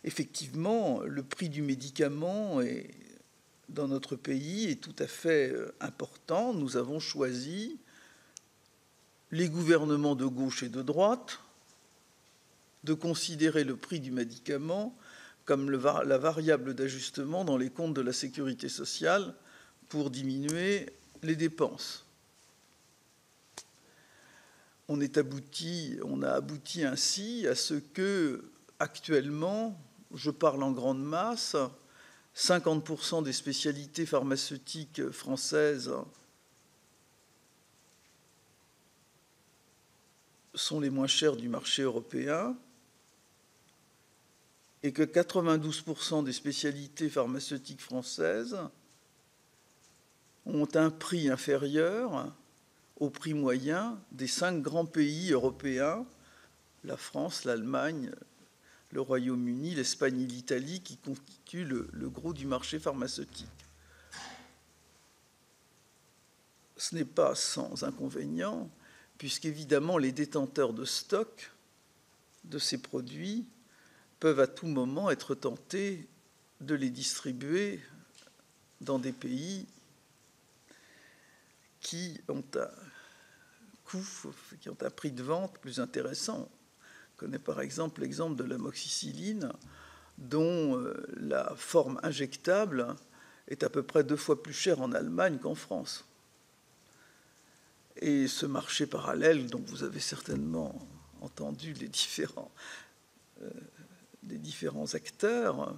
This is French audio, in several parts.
effectivement, le prix du médicament dans notre pays est tout à fait important. Nous avons choisi, les gouvernements de gauche et de droite, de considérer le prix du médicament comme la variable d'ajustement dans les comptes de la sécurité sociale pour diminuer les dépenses. On a abouti ainsi à ce que, actuellement, je parle en grande masse, 50% des spécialités pharmaceutiques françaises sont les moins chères du marché européen et que 92% des spécialités pharmaceutiques françaises ont un prix inférieur au prix moyen des 5 grands pays européens, la France, l'Allemagne, le Royaume-Uni, l'Espagne et l'Italie, qui constituent le gros du marché pharmaceutique. Ce n'est pas sans inconvénient, puisqu'évidemment les détenteurs de stock de ces produits peuvent à tout moment être tentés de les distribuer dans des pays qui ont un prix de vente plus intéressant. On connaît par exemple l'exemple de l'amoxicilline, dont la forme injectable est à peu près 2 fois plus chère en Allemagne qu'en France. Et ce marché parallèle, dont vous avez certainement entendu les différents acteurs,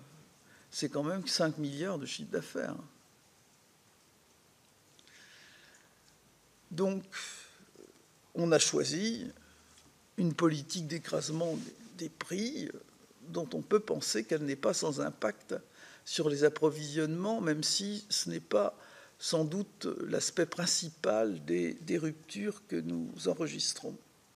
c'est quand même 5 milliards de chiffre d'affaires. Donc, on a choisi une politique d'écrasement des prix dont on peut penser qu'elle n'est pas sans impact sur les approvisionnements, même si ce n'est pas sans doute l'aspect principal des ruptures que nous enregistrons.